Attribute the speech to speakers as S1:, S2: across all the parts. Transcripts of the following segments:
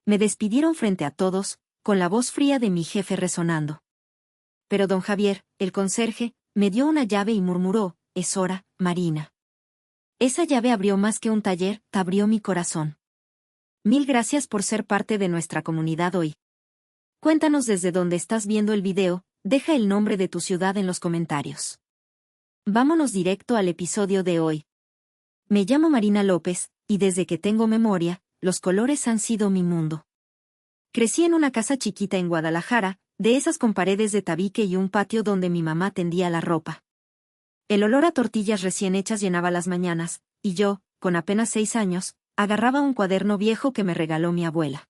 S1: Me despidieron frente a todos, con la voz fría de mi jefe resonando. Pero don Javier, el conserje, me dio una llave y murmuró: «Es hora, Marina». Esa llave abrió más que un taller, abrió mi corazón. Mil gracias por ser parte de nuestra comunidad hoy. Cuéntanos desde dónde estás viendo el video, deja el nombre de tu ciudad en los comentarios. Vámonos directo al episodio de hoy. Me llamo Marina López, y desde que tengo memoria, los colores han sido mi mundo. Crecí en una casa chiquita en Guadalajara, de esas con paredes de tabique y un patio donde mi mamá tendía la ropa. El olor a tortillas recién hechas llenaba las mañanas, y yo, con apenas 6 años, agarraba un cuaderno viejo que me regaló mi abuela.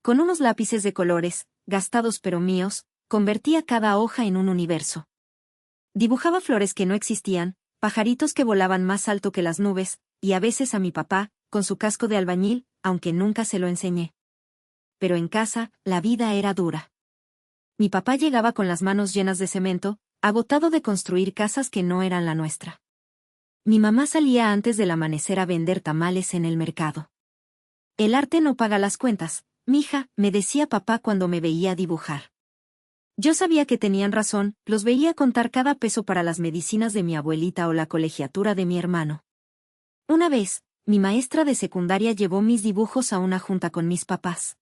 S1: Con unos lápices de colores, gastados pero míos, convertía cada hoja en un universo. Dibujaba flores que no existían, pajaritos que volaban más alto que las nubes, y a veces a mi papá, con su casco de albañil, aunque nunca se lo enseñé. Pero en casa, la vida era dura. Mi papá llegaba con las manos llenas de cemento, agotado de construir casas que no eran la nuestra. Mi mamá salía antes del amanecer a vender tamales en el mercado. El arte no paga las cuentas, mija, me decía papá cuando me veía dibujar. Yo sabía que tenían razón, los veía contar cada peso para las medicinas de mi abuelita o la colegiatura de mi hermano. Una vez, mi maestra de secundaria llevó mis dibujos a una junta con mis papás.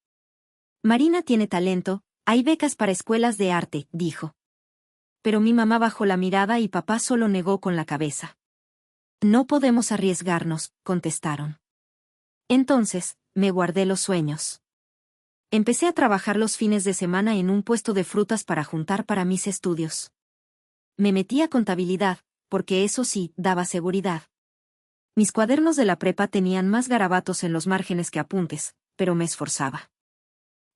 S1: Marina tiene talento, hay becas para escuelas de arte, dijo. Pero mi mamá bajó la mirada y papá solo negó con la cabeza. No podemos arriesgarnos, contestaron. Entonces, me guardé los sueños. Empecé a trabajar los fines de semana en un puesto de frutas para juntar para mis estudios. Me metí a contabilidad, porque eso sí, daba seguridad. Mis cuadernos de la prepa tenían más garabatos en los márgenes que apuntes, pero me esforzaba.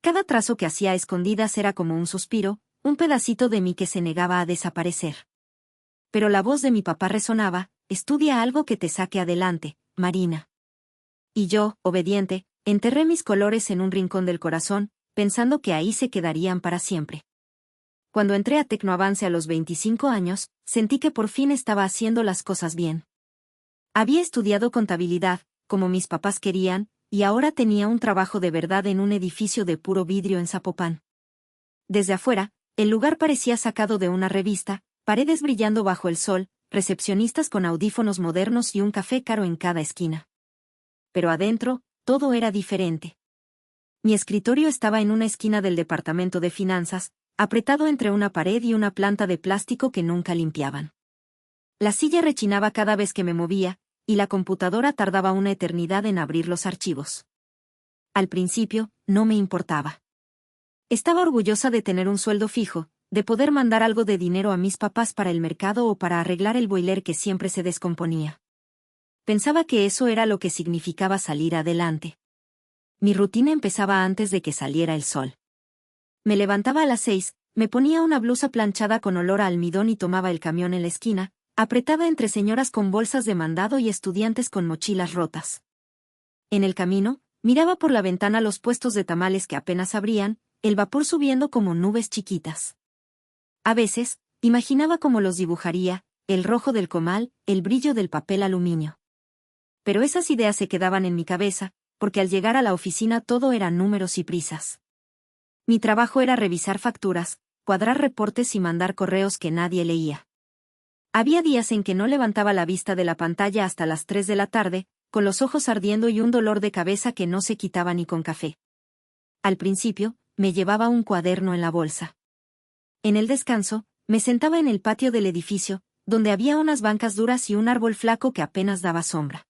S1: Cada trazo que hacía a escondidas era como un suspiro, un pedacito de mí que se negaba a desaparecer. Pero la voz de mi papá resonaba: «Estudia algo que te saque adelante, Marina». Y yo, obediente, enterré mis colores en un rincón del corazón, pensando que ahí se quedarían para siempre. Cuando entré a Tecnoavance a los 25 años, sentí que por fin estaba haciendo las cosas bien. Había estudiado contabilidad, como mis papás querían, y ahora tenía un trabajo de verdad en un edificio de puro vidrio en Zapopan. Desde afuera, el lugar parecía sacado de una revista, paredes brillando bajo el sol, recepcionistas con audífonos modernos y un café caro en cada esquina. Pero adentro, todo era diferente. Mi escritorio estaba en una esquina del departamento de finanzas, apretado entre una pared y una planta de plástico que nunca limpiaban. La silla rechinaba cada vez que me movía, y la computadora tardaba una eternidad en abrir los archivos. Al principio, no me importaba. Estaba orgullosa de tener un sueldo fijo, de poder mandar algo de dinero a mis papás para el mercado o para arreglar el boiler que siempre se descomponía. Pensaba que eso era lo que significaba salir adelante. Mi rutina empezaba antes de que saliera el sol. Me levantaba a las 6, me ponía una blusa planchada con olor a almidón y tomaba el camión en la esquina, apretada entre señoras con bolsas de mandado y estudiantes con mochilas rotas. En el camino, miraba por la ventana los puestos de tamales que apenas abrían, el vapor subiendo como nubes chiquitas. A veces, imaginaba cómo los dibujaría, el rojo del comal, el brillo del papel aluminio. Pero esas ideas se quedaban en mi cabeza, porque al llegar a la oficina todo eran números y prisas. Mi trabajo era revisar facturas, cuadrar reportes y mandar correos que nadie leía. Había días en que no levantaba la vista de la pantalla hasta las 3 de la tarde, con los ojos ardiendo y un dolor de cabeza que no se quitaba ni con café. Al principio, me llevaba un cuaderno en la bolsa. En el descanso, me sentaba en el patio del edificio, donde había unas bancas duras y un árbol flaco que apenas daba sombra.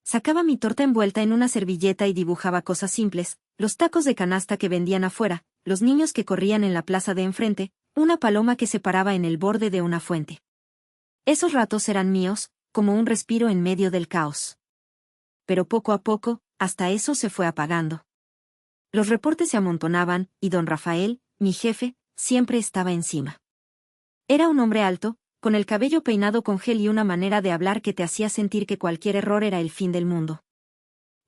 S1: Sacaba mi torta envuelta en una servilleta y dibujaba cosas simples, los tacos de canasta que vendían afuera, los niños que corrían en la plaza de enfrente, una paloma que se paraba en el borde de una fuente. Esos ratos eran míos, como un respiro en medio del caos. Pero poco a poco, hasta eso se fue apagando. Los reportes se amontonaban, y don Rafael, mi jefe, siempre estaba encima. Era un hombre alto, con el cabello peinado con gel y una manera de hablar que te hacía sentir que cualquier error era el fin del mundo.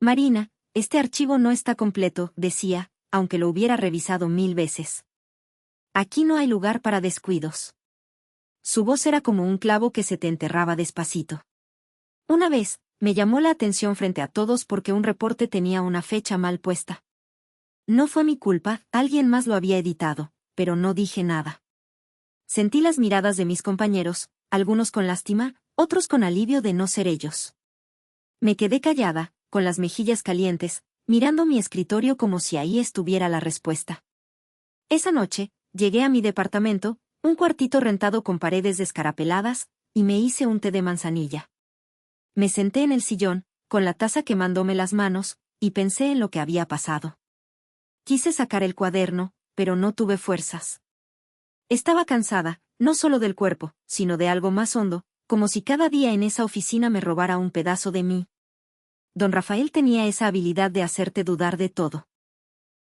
S1: Marina, este archivo no está completo, decía, aunque lo hubiera revisado 1000 veces. Aquí no hay lugar para descuidos. Su voz era como un clavo que se te enterraba despacito. Una vez, me llamó la atención frente a todos porque un reporte tenía una fecha mal puesta. No fue mi culpa, alguien más lo había editado, pero no dije nada. Sentí las miradas de mis compañeros, algunos con lástima, otros con alivio de no ser ellos. Me quedé callada, con las mejillas calientes, mirando mi escritorio como si ahí estuviera la respuesta. Esa noche, llegué a mi departamento, un cuartito rentado con paredes descarapeladas, y me hice un té de manzanilla. Me senté en el sillón, con la taza quemándome las manos, y pensé en lo que había pasado. Quise sacar el cuaderno, pero no tuve fuerzas. Estaba cansada, no solo del cuerpo, sino de algo más hondo, como si cada día en esa oficina me robara un pedazo de mí. Don Rafael tenía esa habilidad de hacerte dudar de todo.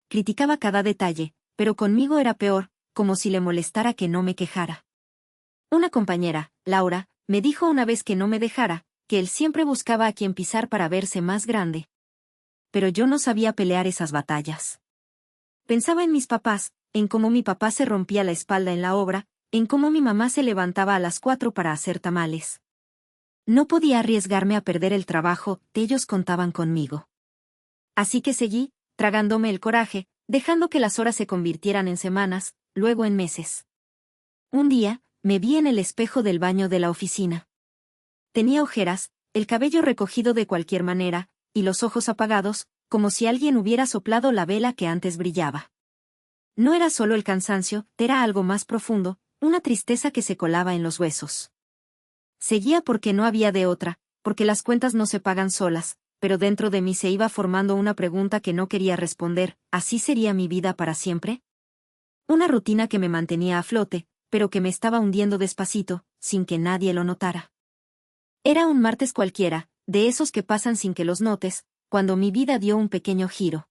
S1: Criticaba cada detalle, pero conmigo era peor, como si le molestara que no me quejara. Una compañera, Laura, me dijo una vez que no me dejara, que él siempre buscaba a quien pisar para verse más grande. Pero yo no sabía pelear esas batallas. Pensaba en mis papás, en cómo mi papá se rompía la espalda en la obra, en cómo mi mamá se levantaba a las 4 para hacer tamales. No podía arriesgarme a perder el trabajo, ellos contaban conmigo. Así que seguí, tragándome el coraje, dejando que las horas se convirtieran en semanas, luego en meses. Un día, me vi en el espejo del baño de la oficina. Tenía ojeras, el cabello recogido de cualquier manera, y los ojos apagados, como si alguien hubiera soplado la vela que antes brillaba. No era solo el cansancio, era algo más profundo, una tristeza que se colaba en los huesos. Seguía porque no había de otra, porque las cuentas no se pagan solas, pero dentro de mí se iba formando una pregunta que no quería responder, ¿así sería mi vida para siempre? Una rutina que me mantenía a flote, pero que me estaba hundiendo despacito, sin que nadie lo notara. Era un martes cualquiera, de esos que pasan sin que los notes, cuando mi vida dio un pequeño giro.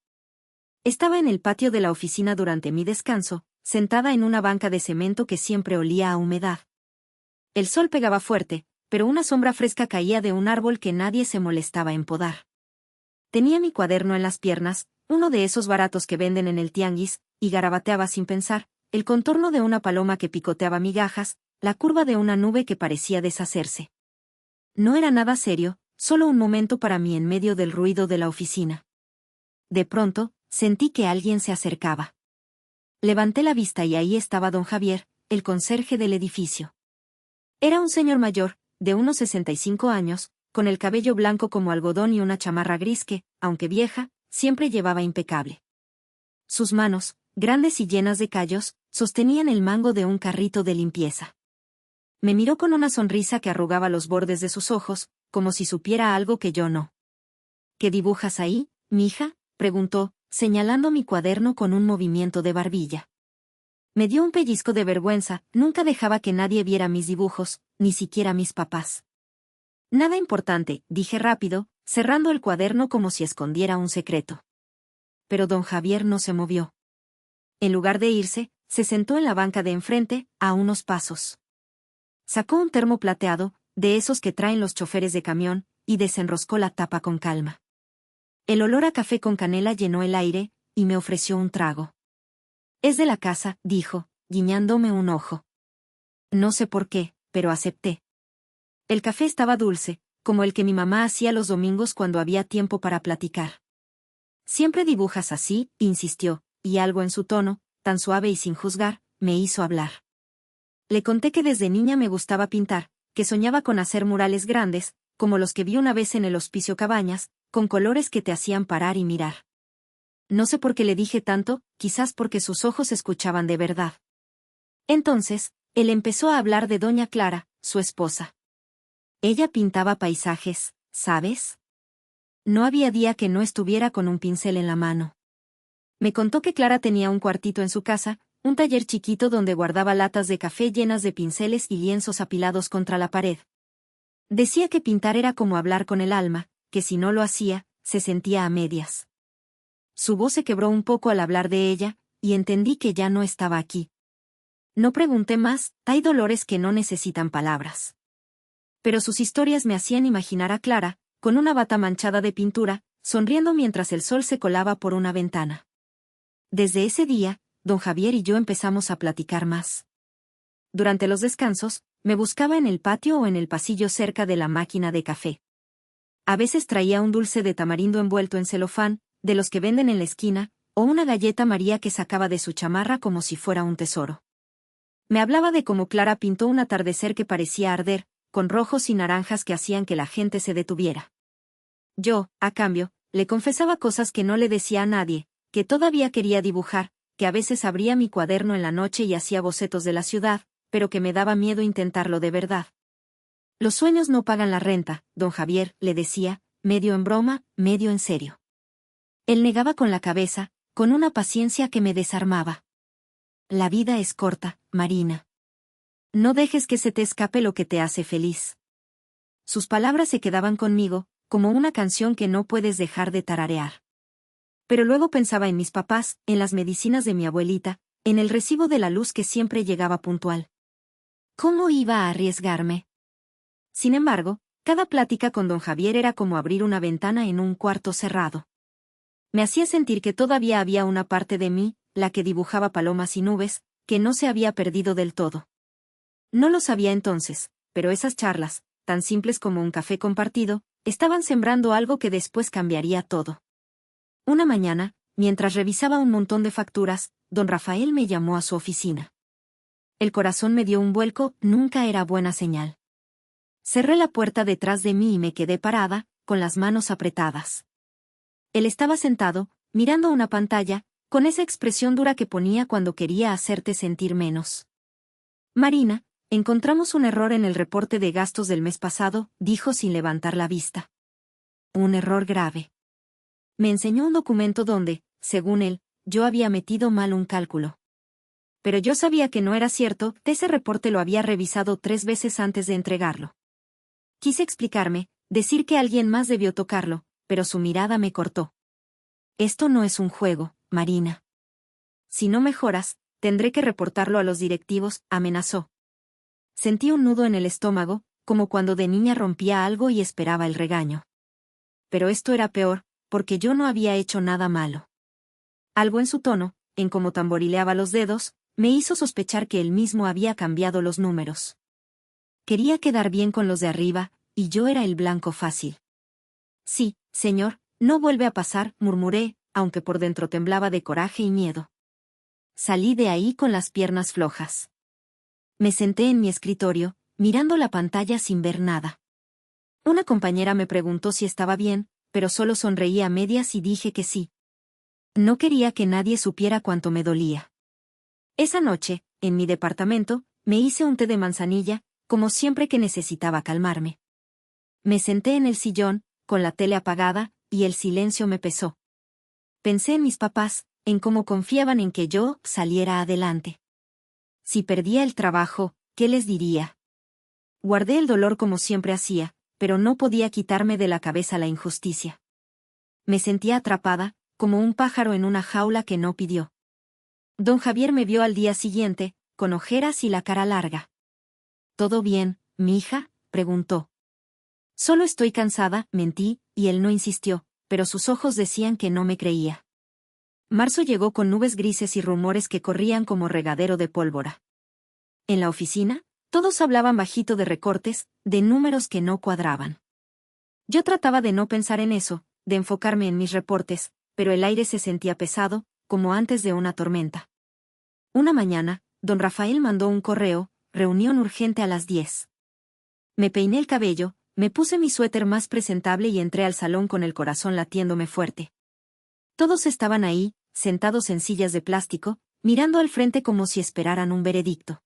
S1: Estaba en el patio de la oficina durante mi descanso, sentada en una banca de cemento que siempre olía a humedad. El sol pegaba fuerte, pero una sombra fresca caía de un árbol que nadie se molestaba en podar. Tenía mi cuaderno en las piernas, uno de esos baratos que venden en el tianguis, y garabateaba sin pensar, el contorno de una paloma que picoteaba migajas, la curva de una nube que parecía deshacerse. No era nada serio, solo un momento para mí en medio del ruido de la oficina. De pronto, sentí que alguien se acercaba. Levanté la vista y ahí estaba don Javier, el conserje del edificio. Era un señor mayor, de unos 65 años, con el cabello blanco como algodón y una chamarra gris que, aunque vieja, siempre llevaba impecable. Sus manos, grandes y llenas de callos, sostenían el mango de un carrito de limpieza. Me miró con una sonrisa que arrugaba los bordes de sus ojos, como si supiera algo que yo no. ¿Qué dibujas ahí, mija?, preguntó, señalando mi cuaderno con un movimiento de barbilla. Me dio un pellizco de vergüenza, nunca dejaba que nadie viera mis dibujos, ni siquiera mis papás. Nada importante, dije rápido, cerrando el cuaderno como si escondiera un secreto. Pero don Javier no se movió. En lugar de irse, se sentó en la banca de enfrente, a unos pasos. Sacó un termo plateado, de esos que traen los choferes de camión, y desenroscó la tapa con calma. El olor a café con canela llenó el aire, y me ofreció un trago. Es de la casa, dijo, guiñándome un ojo. No sé por qué, pero acepté. El café estaba dulce, como el que mi mamá hacía los domingos cuando había tiempo para platicar. Siempre dibujas así, insistió, y algo en su tono, tan suave y sin juzgar, me hizo hablar. Le conté que desde niña me gustaba pintar, que soñaba con hacer murales grandes, como los que vi una vez en el Hospicio Cabañas, con colores que te hacían parar y mirar. No sé por qué le dije tanto, quizás porque sus ojos escuchaban de verdad. Entonces, él empezó a hablar de doña Clara, su esposa. Ella pintaba paisajes, ¿sabes? No había día que no estuviera con un pincel en la mano. Me contó que Clara tenía un cuartito en su casa, un taller chiquito donde guardaba latas de café llenas de pinceles y lienzos apilados contra la pared. Decía que pintar era como hablar con el alma, que si no lo hacía, se sentía a medias. Su voz se quebró un poco al hablar de ella, y entendí que ya no estaba aquí. No pregunté más, hay dolores que no necesitan palabras. Pero sus historias me hacían imaginar a Clara, con una bata manchada de pintura, sonriendo mientras el sol se colaba por una ventana. Desde ese día, don Javier y yo empezamos a platicar más. Durante los descansos, me buscaba en el patio o en el pasillo cerca de la máquina de café. A veces traía un dulce de tamarindo envuelto en celofán, de los que venden en la esquina, o una galleta María que sacaba de su chamarra como si fuera un tesoro. Me hablaba de cómo Clara pintó un atardecer que parecía arder, con rojos y naranjas que hacían que la gente se detuviera. Yo, a cambio, le confesaba cosas que no le decía a nadie, que todavía quería dibujar, que a veces abría mi cuaderno en la noche y hacía bocetos de la ciudad, pero que me daba miedo intentarlo de verdad. Los sueños no pagan la renta, don Javier, le decía, medio en broma, medio en serio. Él negaba con la cabeza, con una paciencia que me desarmaba. La vida es corta, Marina. No dejes que se te escape lo que te hace feliz. Sus palabras se quedaban conmigo, como una canción que no puedes dejar de tararear. Pero luego pensaba en mis papás, en las medicinas de mi abuelita, en el recibo de la luz que siempre llegaba puntual. ¿Cómo iba a arriesgarme? Sin embargo, cada plática con don Javier era como abrir una ventana en un cuarto cerrado. Me hacía sentir que todavía había una parte de mí, la que dibujaba palomas y nubes, que no se había perdido del todo. No lo sabía entonces, pero esas charlas, tan simples como un café compartido, estaban sembrando algo que después cambiaría todo. Una mañana, mientras revisaba un montón de facturas, don Rafael me llamó a su oficina. El corazón me dio un vuelco, nunca era buena señal. Cerré la puerta detrás de mí y me quedé parada, con las manos apretadas. Él estaba sentado, mirando una pantalla, con esa expresión dura que ponía cuando quería hacerte sentir menos. Marina, encontramos un error en el reporte de gastos del mes pasado, dijo sin levantar la vista. Un error grave. Me enseñó un documento donde, según él, yo había metido mal un cálculo. Pero yo sabía que no era cierto, ese reporte lo había revisado 3 veces antes de entregarlo. Quise explicarme, decir que alguien más debió tocarlo, pero su mirada me cortó. Esto no es un juego, Marina. Si no mejoras, tendré que reportarlo a los directivos, amenazó. Sentí un nudo en el estómago, como cuando de niña rompía algo y esperaba el regaño. Pero esto era peor, porque yo no había hecho nada malo. Algo en su tono, en cómo tamborileaba los dedos, me hizo sospechar que él mismo había cambiado los números. Quería quedar bien con los de arriba, y yo era el blanco fácil. Sí, señor, no vuelve a pasar, murmuré, aunque por dentro temblaba de coraje y miedo. Salí de ahí con las piernas flojas. Me senté en mi escritorio, mirando la pantalla sin ver nada. Una compañera me preguntó si estaba bien, pero solo sonreí a medias y dije que sí. No quería que nadie supiera cuánto me dolía. Esa noche, en mi departamento, me hice un té de manzanilla, como siempre que necesitaba calmarme. Me senté en el sillón, con la tele apagada, y el silencio me pesó. Pensé en mis papás, en cómo confiaban en que yo saliera adelante. Si perdía el trabajo, ¿qué les diría? Guardé el dolor como siempre hacía, pero no podía quitarme de la cabeza la injusticia. Me sentía atrapada, como un pájaro en una jaula que no pidió. Don Javier me vio al día siguiente, con ojeras y la cara larga. ¿Todo bien, mija?, preguntó. Solo estoy cansada, mentí, y él no insistió, pero sus ojos decían que no me creía. Marzo llegó con nubes grises y rumores que corrían como regadero de pólvora. En la oficina, todos hablaban bajito de recortes, de números que no cuadraban. Yo trataba de no pensar en eso, de enfocarme en mis reportes, pero el aire se sentía pesado, como antes de una tormenta. Una mañana, don Rafael mandó un correo, reunión urgente a las 10. Me peiné el cabello, me puse mi suéter más presentable y entré al salón con el corazón latiéndome fuerte. Todos estaban ahí, sentados en sillas de plástico, mirando al frente como si esperaran un veredicto.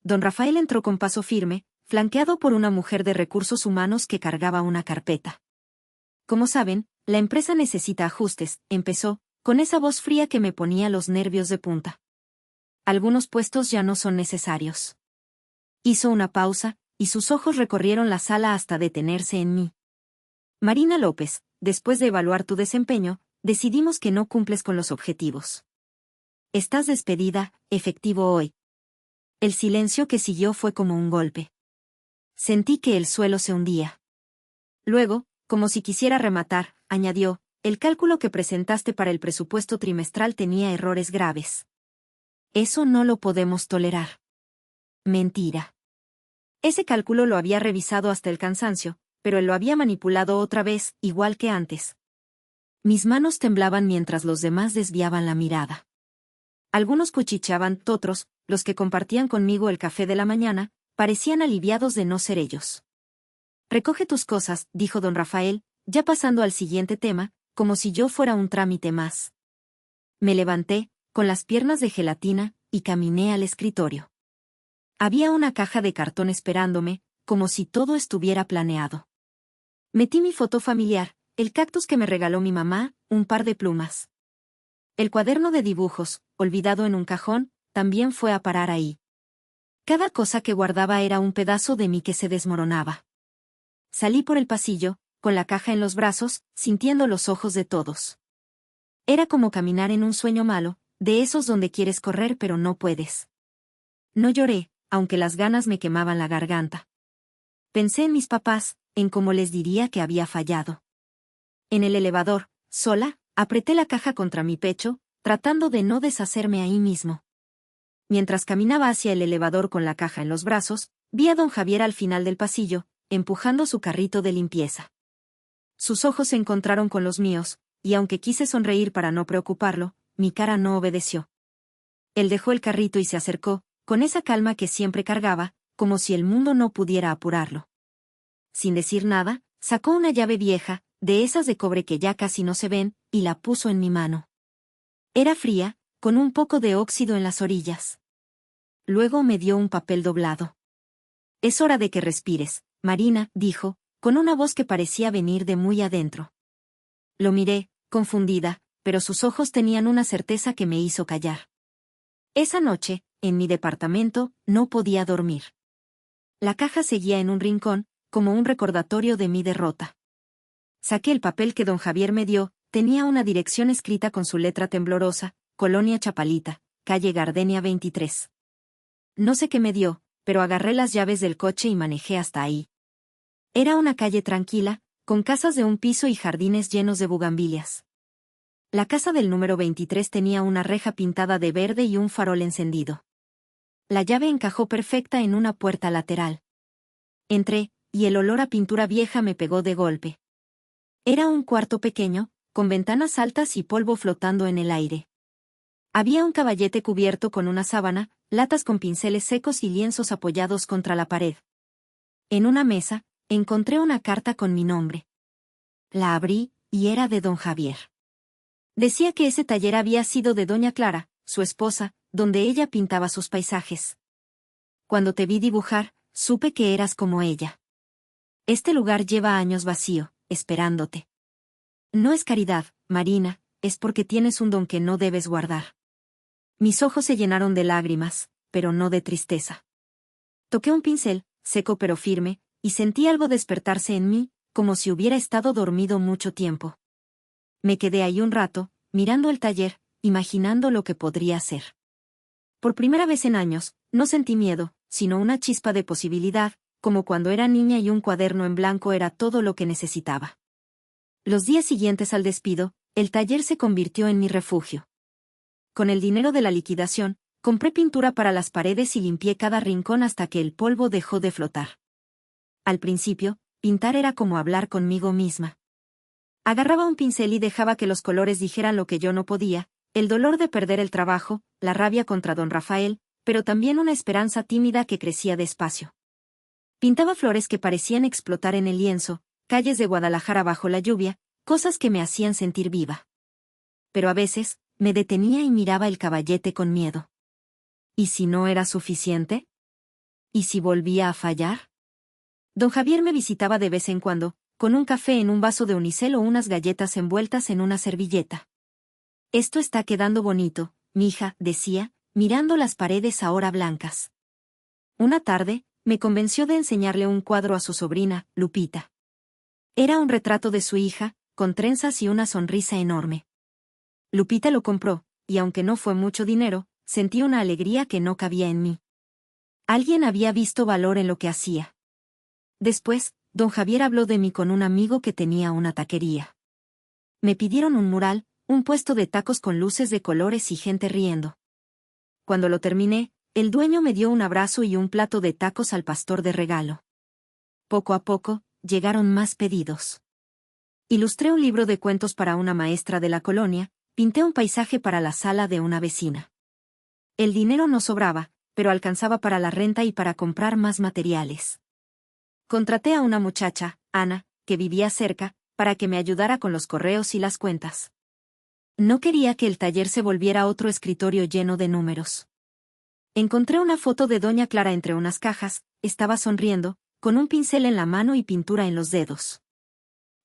S1: Don Rafael entró con paso firme, flanqueado por una mujer de recursos humanos que cargaba una carpeta. Como saben, la empresa necesita ajustes, empezó, con esa voz fría que me ponía los nervios de punta. Algunos puestos ya no son necesarios. Hizo una pausa, y sus ojos recorrieron la sala hasta detenerse en mí. Marina López, después de evaluar tu desempeño, decidimos que no cumples con los objetivos. Estás despedida, efectivo hoy. El silencio que siguió fue como un golpe. Sentí que el suelo se hundía. Luego, como si quisiera rematar, añadió, el cálculo que presentaste para el presupuesto trimestral tenía errores graves. Eso no lo podemos tolerar. Mentira. Ese cálculo lo había revisado hasta el cansancio, pero él lo había manipulado otra vez, igual que antes. Mis manos temblaban mientras los demás desviaban la mirada. Algunos cuchicheaban, otros, los que compartían conmigo el café de la mañana, parecían aliviados de no ser ellos. «Recoge tus cosas», dijo don Rafael, ya pasando al siguiente tema, como si yo fuera un trámite más. Me levanté, con las piernas de gelatina, y caminé al escritorio. Había una caja de cartón esperándome, como si todo estuviera planeado. Metí mi foto familiar, el cactus que me regaló mi mamá, un par de plumas. El cuaderno de dibujos, olvidado en un cajón, también fue a parar ahí. Cada cosa que guardaba era un pedazo de mí que se desmoronaba. Salí por el pasillo, con la caja en los brazos, sintiendo los ojos de todos. Era como caminar en un sueño malo, de esos donde quieres correr pero no puedes. No lloré, aunque las ganas me quemaban la garganta. Pensé en mis papás, en cómo les diría que había fallado. En el elevador, sola, apreté la caja contra mi pecho, tratando de no deshacerme ahí mismo. Mientras caminaba hacia el elevador con la caja en los brazos, vi a don Javier al final del pasillo, empujando su carrito de limpieza. Sus ojos se encontraron con los míos, y aunque quise sonreír para no preocuparlo, mi cara no obedeció. Él dejó el carrito y se acercó, con esa calma que siempre cargaba, como si el mundo no pudiera apurarlo. Sin decir nada, sacó una llave vieja, de esas de cobre que ya casi no se ven, y la puso en mi mano. Era fría, con un poco de óxido en las orillas. Luego me dio un papel doblado. «Es hora de que respires, Marina», dijo, con una voz que parecía venir de muy adentro. Lo miré, confundida, pero sus ojos tenían una certeza que me hizo callar. Esa noche, en mi departamento, no podía dormir. La caja seguía en un rincón, como un recordatorio de mi derrota. Saqué el papel que don Javier me dio, tenía una dirección escrita con su letra temblorosa, Colonia Chapalita, calle Gardenia 23. No sé qué me dio, pero agarré las llaves del coche y manejé hasta ahí. Era una calle tranquila, con casas de un piso y jardines llenos de bugambilias. La casa del número 23 tenía una reja pintada de verde y un farol encendido. La llave encajó perfecta en una puerta lateral. Entré, y el olor a pintura vieja me pegó de golpe. Era un cuarto pequeño, con ventanas altas y polvo flotando en el aire. Había un caballete cubierto con una sábana, latas con pinceles secos y lienzos apoyados contra la pared. En una mesa, encontré una carta con mi nombre. La abrí, y era de don Javier. Decía que ese taller había sido de doña Clara, su esposa, donde ella pintaba sus paisajes. Cuando te vi dibujar, supe que eras como ella. Este lugar lleva años vacío, esperándote. No es caridad, Marina, es porque tienes un don que no debes guardar. Mis ojos se llenaron de lágrimas, pero no de tristeza. Toqué un pincel, seco pero firme, y sentí algo despertarse en mí, como si hubiera estado dormido mucho tiempo. Me quedé ahí un rato, mirando el taller, imaginando lo que podría ser. Por primera vez en años, no sentí miedo, sino una chispa de posibilidad, como cuando era niña y un cuaderno en blanco era todo lo que necesitaba. Los días siguientes al despido, el taller se convirtió en mi refugio. Con el dinero de la liquidación, compré pintura para las paredes y limpié cada rincón hasta que el polvo dejó de flotar. Al principio, pintar era como hablar conmigo misma. Agarraba un pincel y dejaba que los colores dijeran lo que yo no podía, el dolor de perder el trabajo, la rabia contra don Rafael, pero también una esperanza tímida que crecía despacio. Pintaba flores que parecían explotar en el lienzo, calles de Guadalajara bajo la lluvia, cosas que me hacían sentir viva. Pero a veces, me detenía y miraba el caballete con miedo. ¿Y si no era suficiente? ¿Y si volvía a fallar? Don Javier me visitaba de vez en cuando, con un café en un vaso de unicel o unas galletas envueltas en una servilleta. «Esto está quedando bonito, mija», decía, mirando las paredes ahora blancas. Una tarde, me convenció de enseñarle un cuadro a su sobrina, Lupita. Era un retrato de su hija, con trenzas y una sonrisa enorme. Lupita lo compró, y aunque no fue mucho dinero, sentí una alegría que no cabía en mí. Alguien había visto valor en lo que hacía. Después, don Javier habló de mí con un amigo que tenía una taquería. Me pidieron un mural, un puesto de tacos con luces de colores y gente riendo. Cuando lo terminé, el dueño me dio un abrazo y un plato de tacos al pastor de regalo. Poco a poco, llegaron más pedidos. Ilustré un libro de cuentos para una maestra de la colonia, pinté un paisaje para la sala de una vecina. El dinero no sobraba, pero alcanzaba para la renta y para comprar más materiales. Contraté a una muchacha, Ana, que vivía cerca, para que me ayudara con los correos y las cuentas. No quería que el taller se volviera otro escritorio lleno de números. Encontré una foto de doña Clara entre unas cajas, estaba sonriendo, con un pincel en la mano y pintura en los dedos.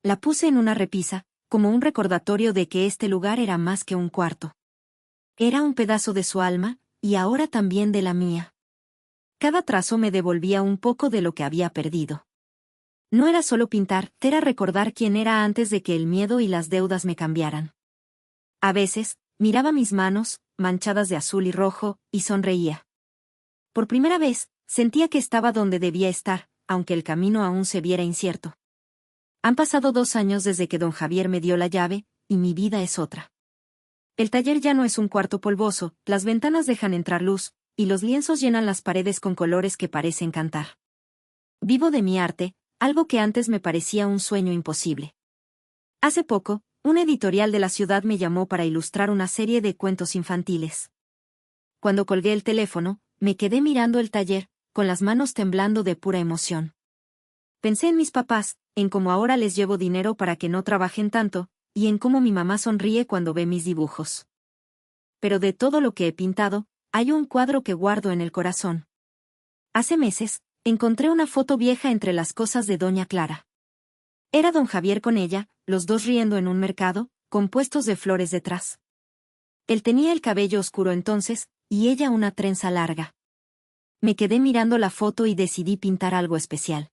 S1: La puse en una repisa, como un recordatorio de que este lugar era más que un cuarto. Era un pedazo de su alma, y ahora también de la mía. Cada trazo me devolvía un poco de lo que había perdido. No era solo pintar, era recordar quién era antes de que el miedo y las deudas me cambiaran. A veces, miraba mis manos, manchadas de azul y rojo, y sonreía. Por primera vez, sentía que estaba donde debía estar, aunque el camino aún se viera incierto. Han pasado 2 años desde que don Javier me dio la llave, y mi vida es otra. El taller ya no es un cuarto polvoso, las ventanas dejan entrar luz, y los lienzos llenan las paredes con colores que parecen cantar. Vivo de mi arte, algo que antes me parecía un sueño imposible. Hace poco, un editorial de la ciudad me llamó para ilustrar una serie de cuentos infantiles. Cuando colgué el teléfono, me quedé mirando el taller, con las manos temblando de pura emoción. Pensé en mis papás, en cómo ahora les llevo dinero para que no trabajen tanto, y en cómo mi mamá sonríe cuando ve mis dibujos. Pero de todo lo que he pintado, hay un cuadro que guardo en el corazón. Hace meses, encontré una foto vieja entre las cosas de doña Clara. Era don Javier con ella, los dos riendo en un mercado, con puestos de flores detrás. Él tenía el cabello oscuro entonces, y ella una trenza larga. Me quedé mirando la foto y decidí pintar algo especial.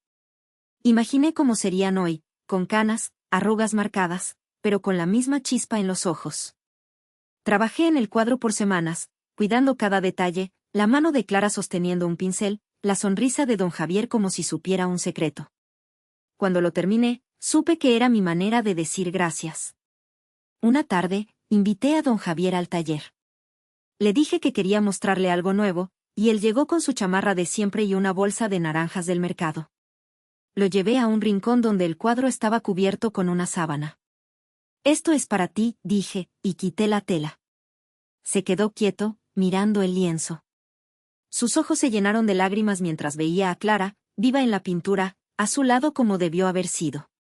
S1: Imaginé cómo serían hoy, con canas, arrugas marcadas, pero con la misma chispa en los ojos. Trabajé en el cuadro por semanas, cuidando cada detalle, la mano de Clara sosteniendo un pincel, la sonrisa de don Javier como si supiera un secreto. Cuando lo terminé, supe que era mi manera de decir gracias. Una tarde, invité a don Javier al taller. Le dije que quería mostrarle algo nuevo, y él llegó con su chamarra de siempre y una bolsa de naranjas del mercado. Lo llevé a un rincón donde el cuadro estaba cubierto con una sábana. Esto es para ti, dije, y quité la tela. Se quedó quieto, mirando el lienzo. Sus ojos se llenaron de lágrimas mientras veía a Clara, viva en la pintura, a su lado como debió haber sido.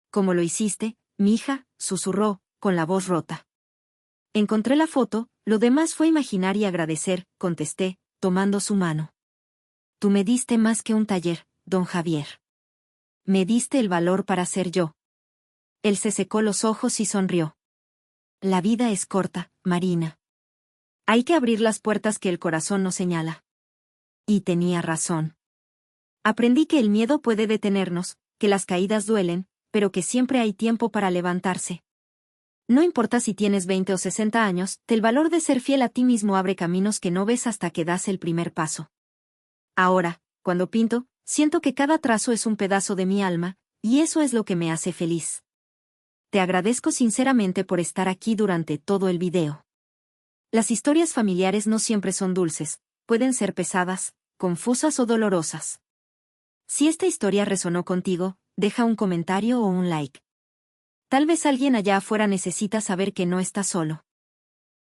S1: ¿Cómo lo hiciste, mija?, susurró, con la voz rota. Encontré la foto, lo demás fue imaginar y agradecer, contesté, tomando su mano. Tú me diste más que un taller, don Javier. Me diste el valor para ser yo. Él se secó los ojos y sonrió. La vida es corta, Marina. Hay que abrir las puertas que el corazón nos señala. Y tenía razón. Aprendí que el miedo puede detenernos, que las caídas duelen, pero que siempre hay tiempo para levantarse. No importa si tienes 20 o 60 años, el valor de ser fiel a ti mismo abre caminos que no ves hasta que das el primer paso. Ahora, cuando pinto, siento que cada trazo es un pedazo de mi alma, y eso es lo que me hace feliz. Te agradezco sinceramente por estar aquí durante todo el video. Las historias familiares no siempre son dulces, pueden ser pesadas, confusas o dolorosas. Si esta historia resonó contigo, deja un comentario o un like. Tal vez alguien allá afuera necesita saber que no está solo.